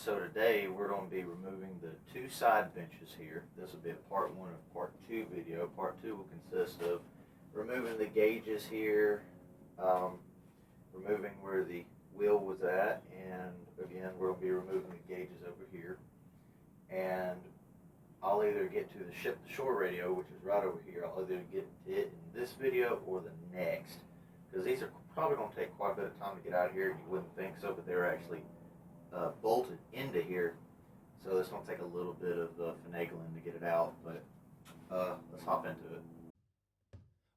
So today we're going to be removing the two side benches here. This will be a part 1 of part 2 video. Part 2 will consist of removing the gauges here, removing where the wheel was at, and again we're going to be removing the gauges over here. And I'll either get to the ship to shore radio, which is right over here. I'll either get to it in this video or the next, because these are probably going to take quite a bit of time to get out of here. You wouldn't think so, but they're actually bolted into here, so this will take a little bit of finagling to get it out, but let's hop into it.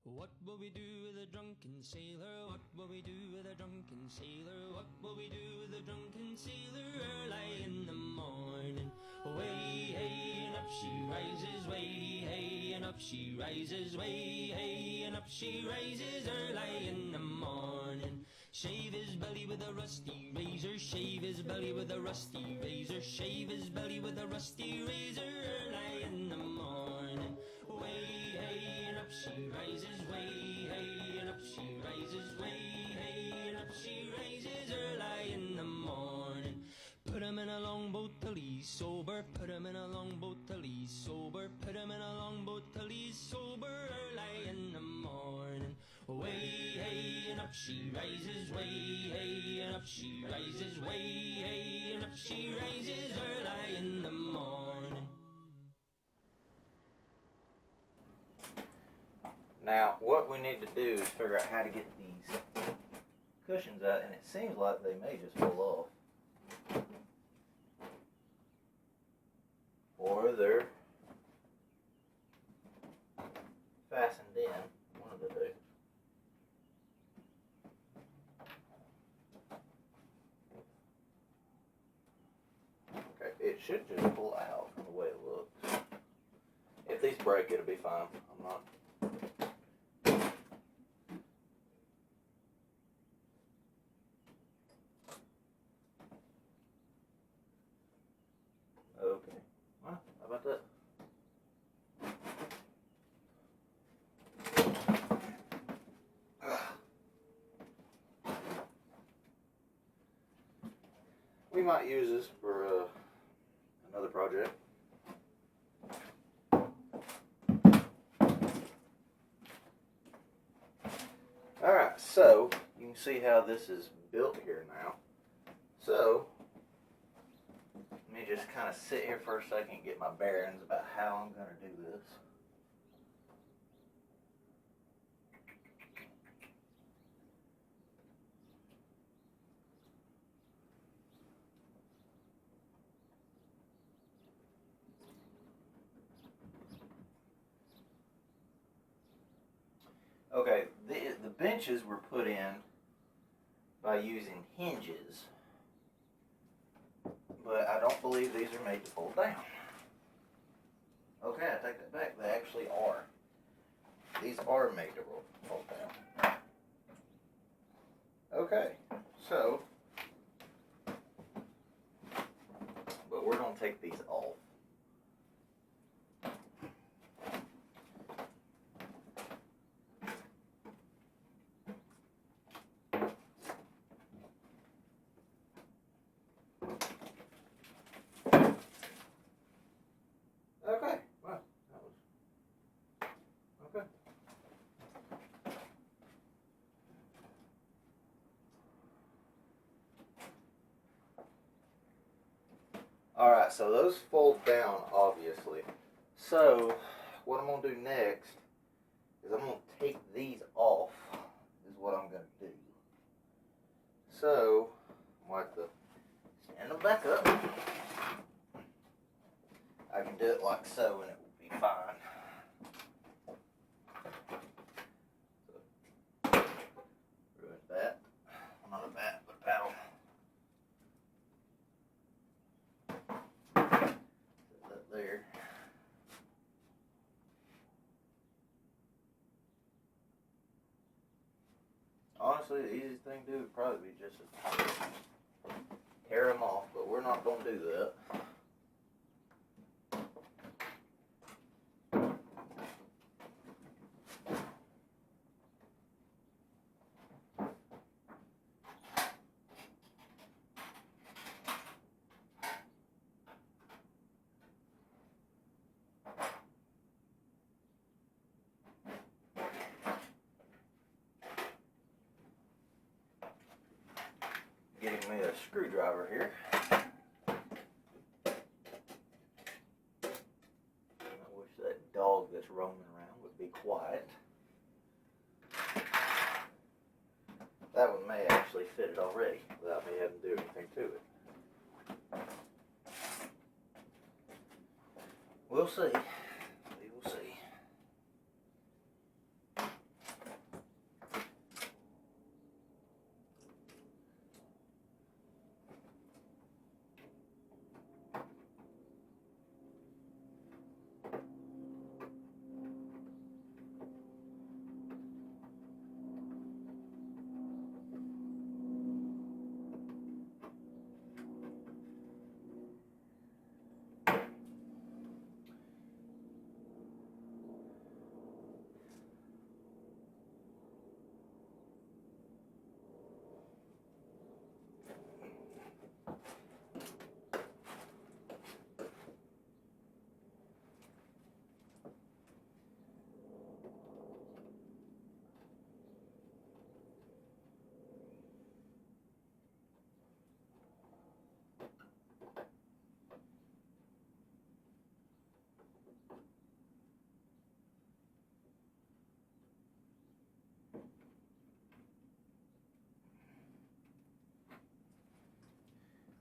What will we do with a drunken sailor? What will we do with a drunken sailor? What will we do with a drunken sailor early in the morning? Way hey and up she rises, way hey and up she rises, way hey and up she rises early in the morning. Shave his belly with a rusty razor, shave his belly with a rusty razor, shave his belly with a rusty razor early in the morning. Way hey and up she rises, way hey and up she rises, way hey and up she rises early in the morning. Put him in a longboat till he's sober, put him in a longboat till he's sober, put him in a longboat till he's sober early in the morning. Way hey and up she rises, way hey and up she rises, way hey and up she rises early in the morning. Now what we need to do is figure out how to get these cushions out, and it seems like they may just pull off, or they're fastened in, one of the two. Okay, it should just pull out from the way it looks. If these break, it'll be fine. I'm not. Okay, well, how about that? We might use this for another project. Alright, so you can see how this is built here now. So let me just kind of sit here for a second and get my bearings about how I'm going to do this. Okay, the benches were put in by using hinges, but I don't believe these are made to fold down. Okay, I take that back. They actually are. These are made to fold down. Okay, so, but we're going to take these off. Okay, wow, that was, okay. Alright, so those fold down, obviously. So, what I'm going to do next is I'm going to take these off, is what I'm going to do. So, I'm going to have to stand them back up. I can do it like so and it will be fine. So, ruined that. Well, not a bat, but a paddle. Set that there. Honestly, the easiest thing to do would probably be just to tear them off, but we're not going to do that. screwdriver here. I wish that dog that's roaming around would be quiet. That one may actually fit it already without me having to do anything to it. We'll see. We will see.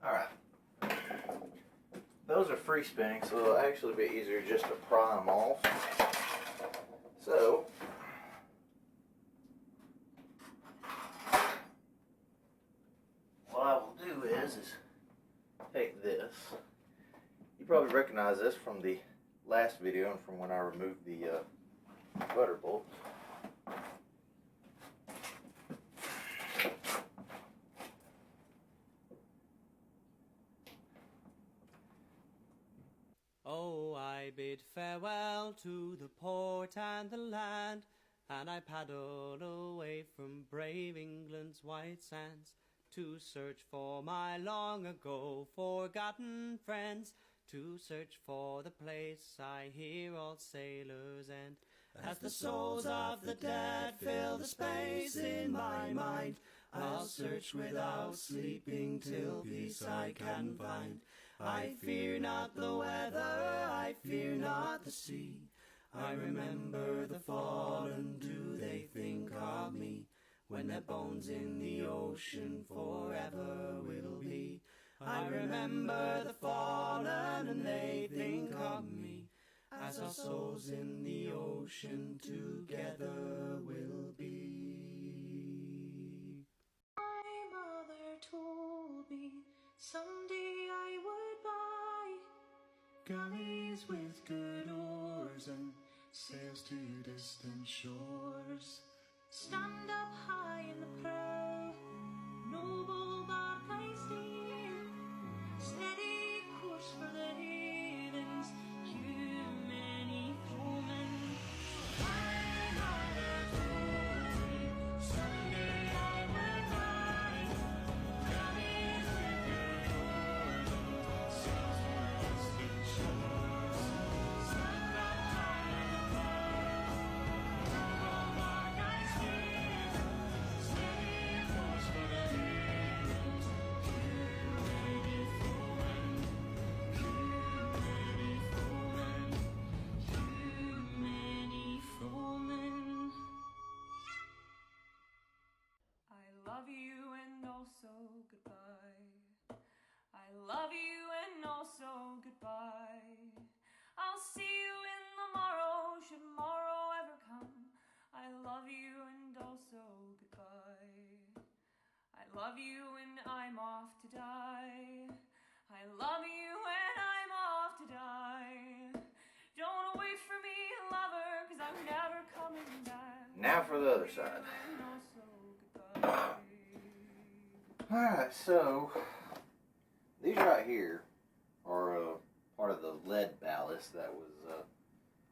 Alright, those are free spinning, so it'll actually be easier just to pry them off. So, what I will do is take this. You probably recognize this from the last video and from when I removed the butter bolts. Oh, I bid farewell to the port and the land, and I paddled away from brave England's white sands to search for my long ago forgotten friends, to search for the place I hear all sailors end. As the souls of the dead fill the space in my mind, I'll search without sleeping till peace I can find. I fear not the weather, I fear not the sea. I remember the fallen, do they think of me? When their bones in the ocean forever will be. I remember the fallen, and they think of me. As our souls in the ocean together will be. My mother told me someday I would buy galleys with good oars and sails to distant shores. Stand up high in the prow, noble bark I steer, steady course for the havens, you many foemen. My mother told me someday I would buy galleys with good oars and sails to distant shores. Stand up high in the prow, noble bark I steer, steady course for the havens, you many foemen, you many foemen, you many foemen. I love you and also goodbye. I love you and also goodbye. I'll see you in the morrow, should morrow ever come. I love you and also goodbye. I love you and I'm off to die. I love you and I'm off to die. Don't wait for me, lover, 'cause I'm never coming back. Now for the other side. And also goodbye. Alright, so these right here are part of the lead ballast that was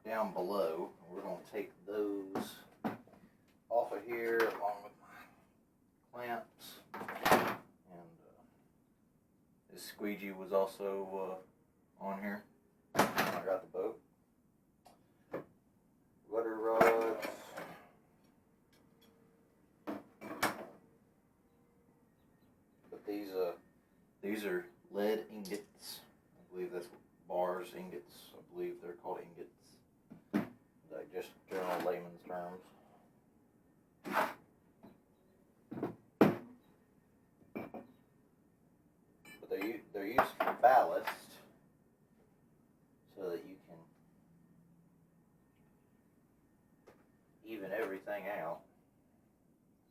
down below. We're going to take those off of here along with my clamps. And this squeegee was also on here. I got the boat. Rudder rods. Put these These are lead ingots. I believe that's bars, ingots. I believe they're called ingots. Like just general layman's terms. But they're used for ballast so that you can even everything out.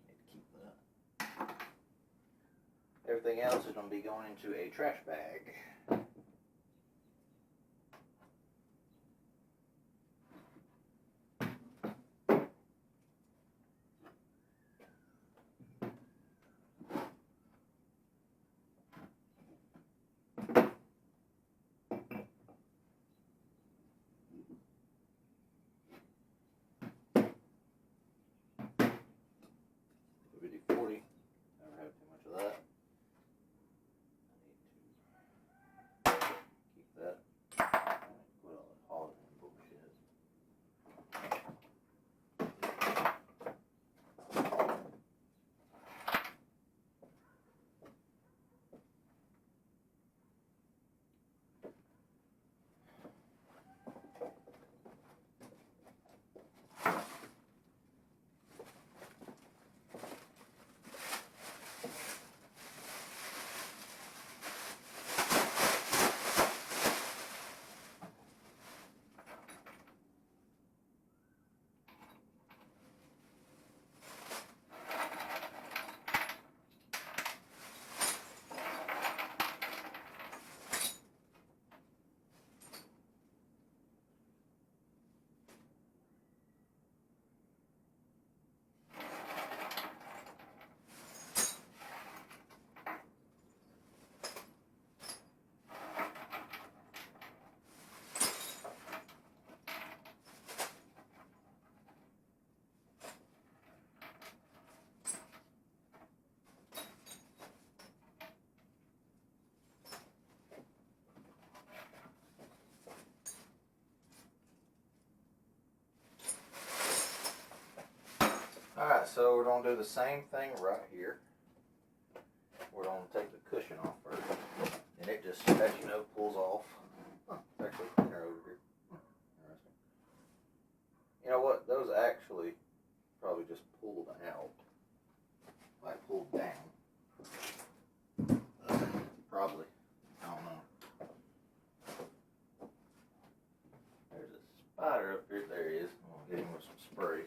Need to keep that. Everything else is going to be going into a trash bag. WD-40. Never have too much of that. I need to keep that. Put all of that bullshit. Alright, so we're going to do the same thing right here. We're going to take the cushion off first. And it just, as you know, pulls off. Huh, it's actually thinner over here. Interesting. You know what? Those actually probably just pulled out. Like pulled down. Probably. I don't know. There's a spider up here. There he is. I'm going to hit him with some spray.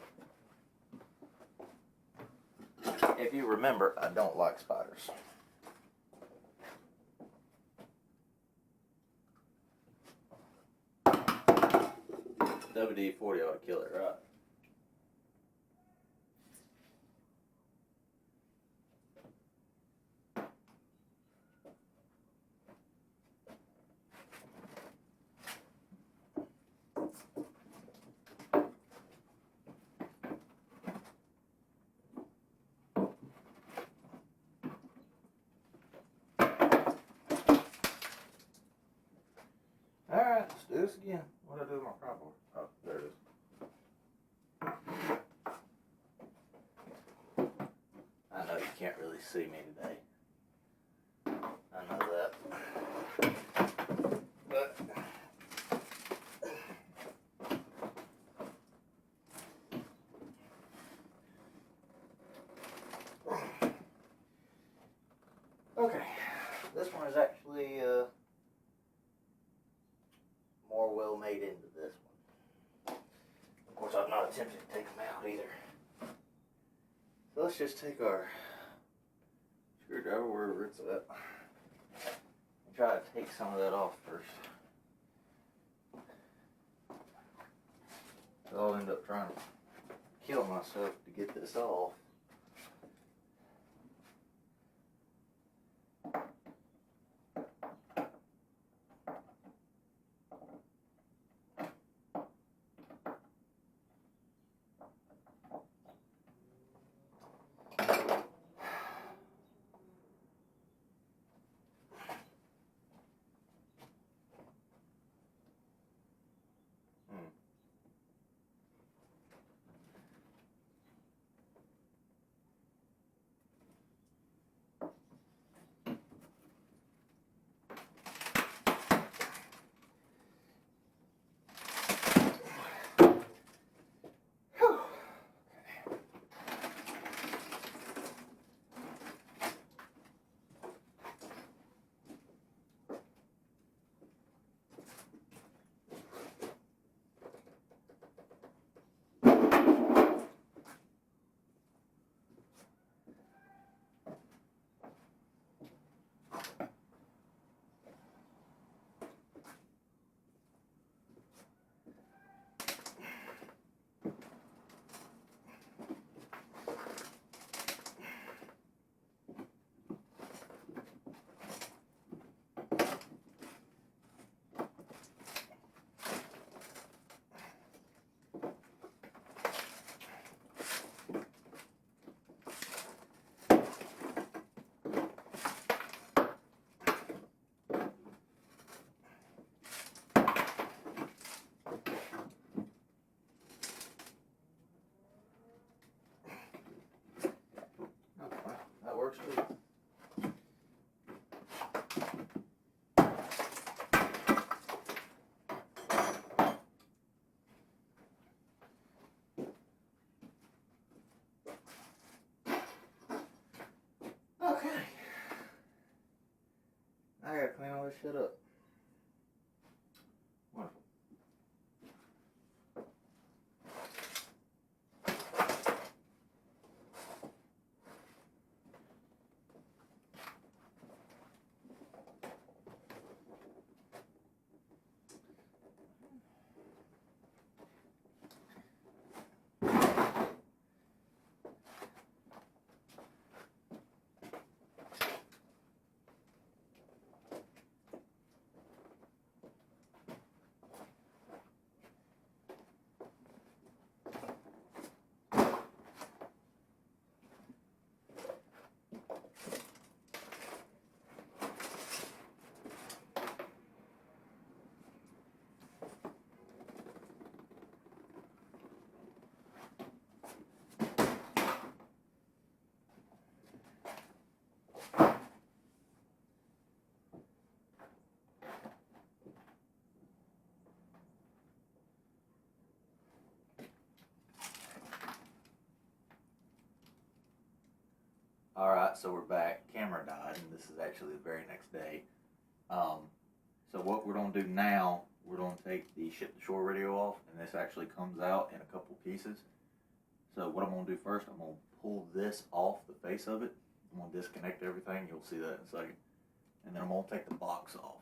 If you remember, I don't like spiders. WD-40 ought to kill it, right? Alright, let's do this again. What did I do with my cardboard? Oh, there it is. I know you can't really see me today. I know that. But okay, this one is actually more well made into this one. Of course, I've not attempted to take them out either. So let's just take our screwdriver wherever it's at and try to take some of that off first. So I'll end up trying to kill myself to get this off. I gotta clean all this shit up. Wonderful. Alright, so we're back. Camera died, and this is actually the very next day. So what we're going to do now, we're going to take the ship to shore radio off, and this actually comes out in a couple pieces. So what I'm going to do first, I'm going to pull this off the face of it. I'm going to disconnect everything. You'll see that in a second. And then I'm going to take the box off.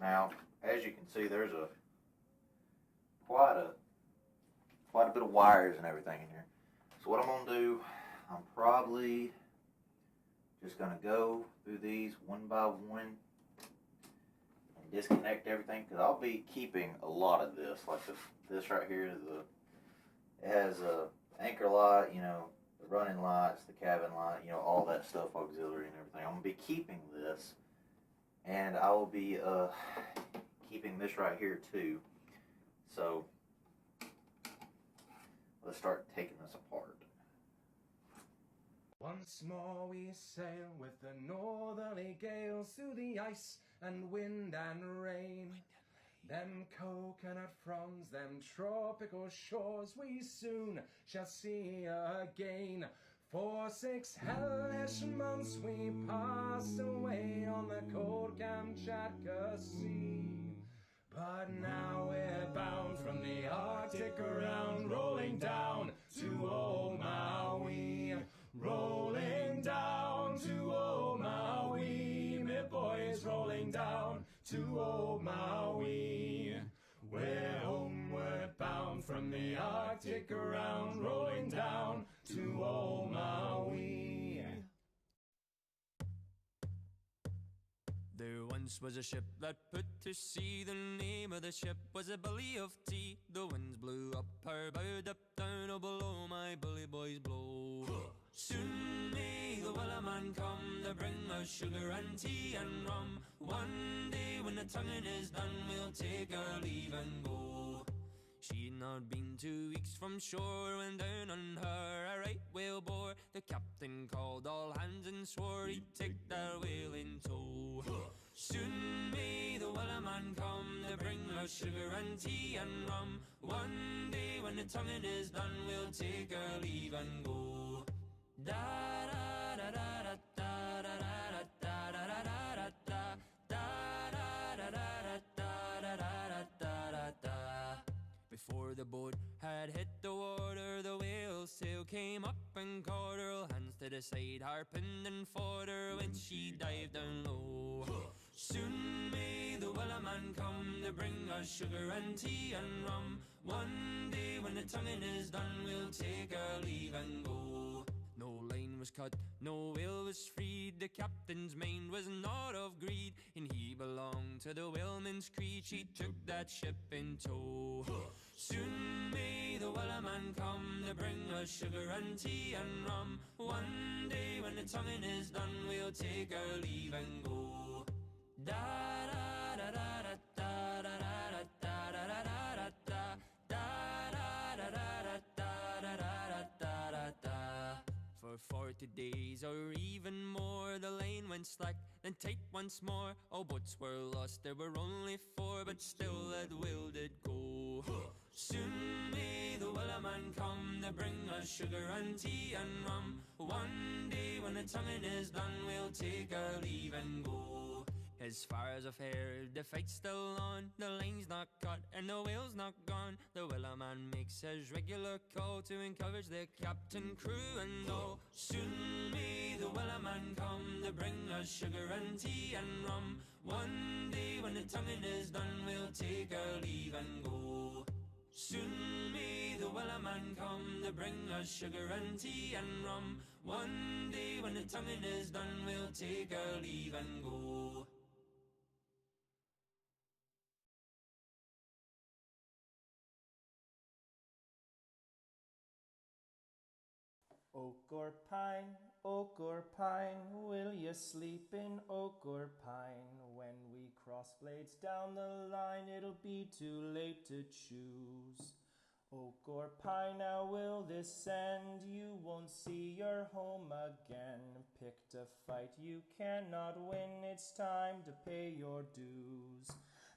Now, as you can see, there's quite a bit of wires and everything in here. So what I'm going to do, I'm probably just going to go through these one by one and disconnect everything, because I'll be keeping a lot of this. Like this right here, it has a anchor light, you know, the running lights, the cabin light, you know, all that stuff, auxiliary and everything. I'm going to be keeping this. And I will be keeping this right here too. So let's start taking this apart. Once more we sail with the northerly gales through the ice and wind and rain. Them coconut fronds, them tropical shores we soon shall see again. For 6 hellish months we passed away on the cold Kamchatka Sea. But now we're bound from the Arctic around, rolling down to old Maui. Rolling down to old Maui, me boys, rolling down to old Maui. We're homeward bound from the Arctic around, rolling down to old Maui. There once was a ship that put to sea. The name of the ship was a Billy of Tea. The winds blew up her bow, up down, oh below my bully boys blow. Soon may the Wellerman come to bring us sugar and tea and rum. One day when the tonguing is done, we'll take our leave and go. She'd not been 2 weeks from shore when down on her a right whale bore. The captain called all hands and swore he'd take that whale in tow. Soon may the Wellerman come to bring us sugar and tea and rum. One day when the tonguing is done, we'll take our leave and go. Da da da da da da da da da da da da da da da da da da. Before the boat had hit the water, the whale's tail came up and caught her. Hands to the side, harping and fought her when she dived down low. Soon may the Wellerman come to bring us sugar and tea and rum. One day when the tonguing is done, we'll take our leave and go. No line was cut, no whale was freed. The captain's mind was not of greed, and he belonged to the whaleman's creed. She took that ship in tow. Soon may the Wellerman come to bring us sugar and tea and rum. One day when the tonguing is done, we'll take our leave and go. Da da da da da da da da da da da da. For 40 days or even more, the lane went slack, the and tight once more. All boats were lost, there were only 4, but still that will did go. Soon may the wellerman come to bring us sugar and tea and rum. One day when the tonguing is done, we'll take our leave and go. As far as I've heard, the fight's still on. The line's not cut and the whale's not gone. The wellerman makes his regular call to encourage the captain, crew and all. Soon may the wellerman come to bring us sugar and tea and rum. One day when the tonguing is done, we'll take our leave and go. Soon may the wellerman come to bring us sugar and tea and rum. One day when the tonguing is done, we'll take our leave and go. Oak or pine, will you sleep in oak or pine? When we cross blades down the line, it'll be too late to choose. Oak or pine, now will this end? You won't see your home again. Picked a fight you cannot win, it's time to pay your dues.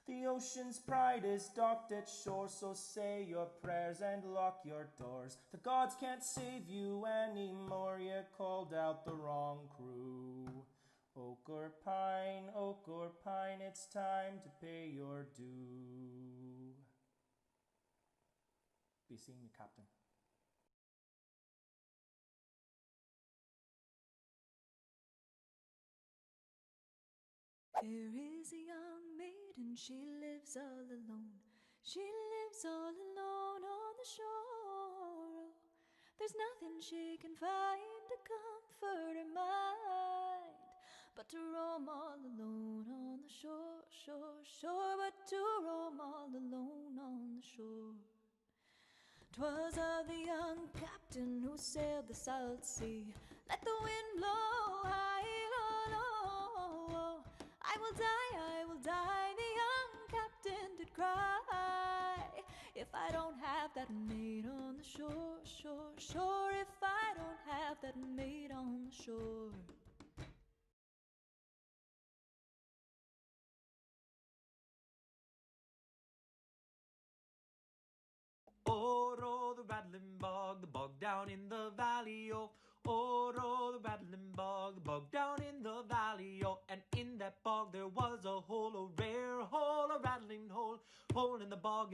The ocean's pride is docked at shore, so say your prayers and lock your doors. The gods can't save you anymore, you called out the wrong crew. Oak or pine, it's time to pay your due. Be seeing you, Captain. There is a young maiden, she lives all alone. She lives all alone on the shore. There's nothing she can find to comfort her mind, but to roam all alone on the shore, but to roam all alone on the shore. 'Twas of the young captain who sailed the salt sea. Let the wind blow high, low, low. I will die, the young captain did cry. If I don't have that mate on the shore, if I don't have that mate on the shore. Oh, roll the rattling bog, the bog down in the valley, oh. Oh, roll the rattling bog, the bog down in the valley, oh. And in that bog there was a hole, a rare hole, a rattling hole. Hole in the bog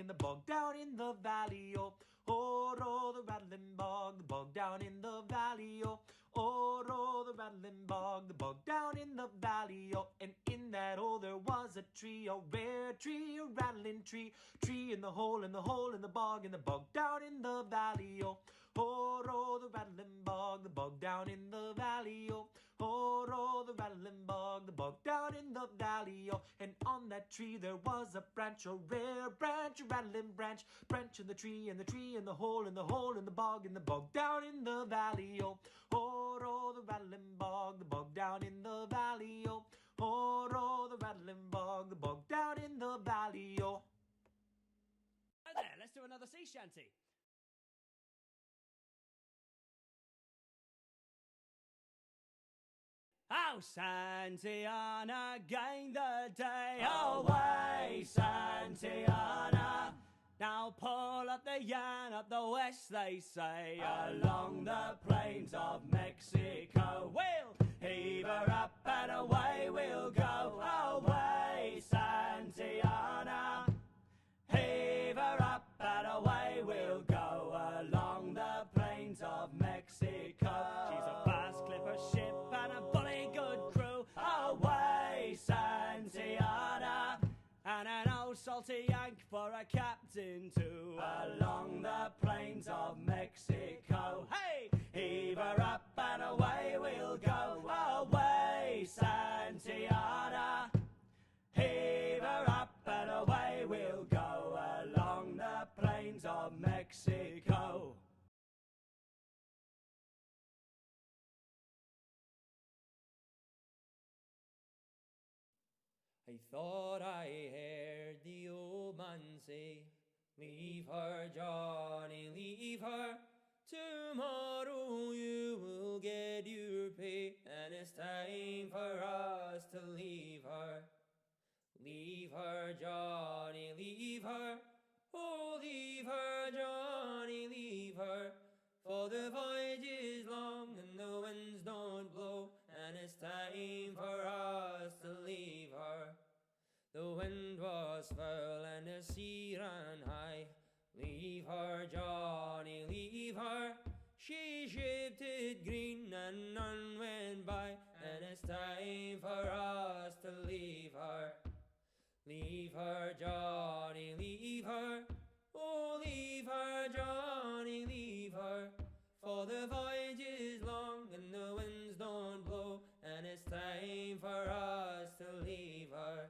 down in the valley, oh. Oh, roll the rattling bog, the bog down in the valley, oh. Oh, roll the rattling bog, the bog down in the valley, oh. And in that hole there was a tree, a rare tree, a rattling tree. Tree in the hole, in the hole, in the bog down in the valley, oh. Oh, roll the rattling bog, the bog down in the valley, oh. Oh, roll the rattling bog, the bog down in the valley, oh. And on that tree there was a branch, a rare branch, a rattling branch. Branch in the tree, and the tree in the hole, in the hole, in the bog down in the valley, oh. Oh, roll the rattling bog, the bog down in the valley, oh. Oh, roll the rattling bog, the bog down in the valley, oh. There, let's do another sea shanty. Oh, Santillana, gain the day away, Santillana. Now pull up the yarn up the west, they say, along the plains of Mexico. We'll heave her up and away we'll go, away, Santillana. Heave her up and away we'll go, along the plains of Mexico. She's a fast clipper ship and a bully good crew, away, Santillana. And an old salty yank for a captain too, along the plains of Mexico. Hey, heave her up and away we'll go, away, Santillana. Heave her up and away we'll go, along the plains of Mexico. I thought I heard the old man say, leave her, Johnny, leave her. Tomorrow you will get your pay, and it's time for us to Leave her, Johnny, leave her. Oh, leave her, Johnny, leave her. For the voyage is long and the winds don't blow, and it's time for us to leave her. The wind was foul and the sea ran high. Leave her, Johnny, leave her. She shaped it green and none went by, and it's time for us to leave her. Leave her, Johnny, leave her. Oh, leave her, Johnny, leave her. For the voyage is long and the winds don't blow, and it's time for us to leave her.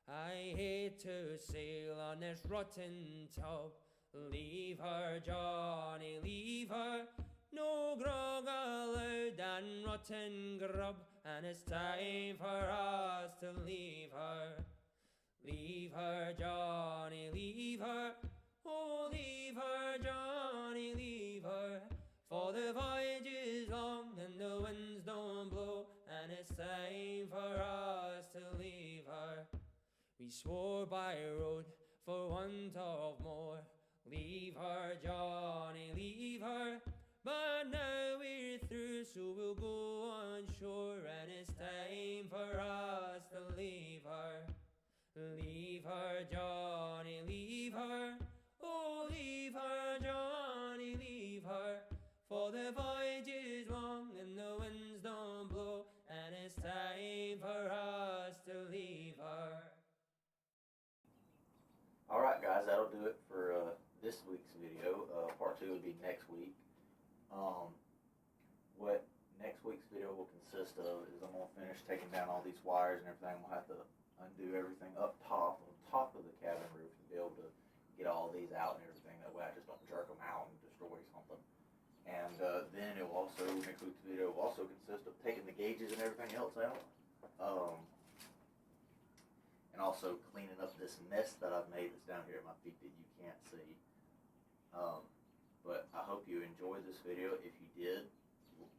I hate to sail on this rotten tub. Leave her, Johnny, leave her. No grog allowed and rotten grub, and it's time for us to leave her. Leave her, Johnny, leave her. Oh, leave her, Johnny, leave her. For the voyage is long and the winds don't blow, and it's time for us to leave her. We swore by road for want of more. Leave her, Johnny, leave her. But now we're through, so we'll go on shore, and it's time for us to leave her. Leave her, Johnny, leave her. Oh, leave her, Johnny, leave her. For the voyage is long and the winds don't blow, and it's time for us to leave her. Alright guys, that'll do it for this week's video. Part 2 will be next week. What next week's video will consist of is I'm going to finish taking down all these wires and everything. We'll have to undo everything up top, on top of the cabin roof, to be able to get all these out and everything. That way I just don't jerk them out and destroy something. And then it will also, next week's video will also consist of taking the gauges and everything else out. And also cleaning up this mess that I've made that's down here at my feet that you can't see. But I hope you enjoyed this video. If you did,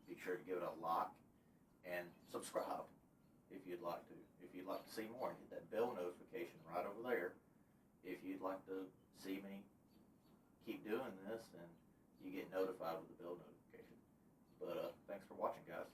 be sure to give it a like and subscribe if you'd like to. If you'd like to see more, hit that bell notification right over there. If you'd like to see me keep doing this, then you get notified with the bell notification. But thanks for watching, guys.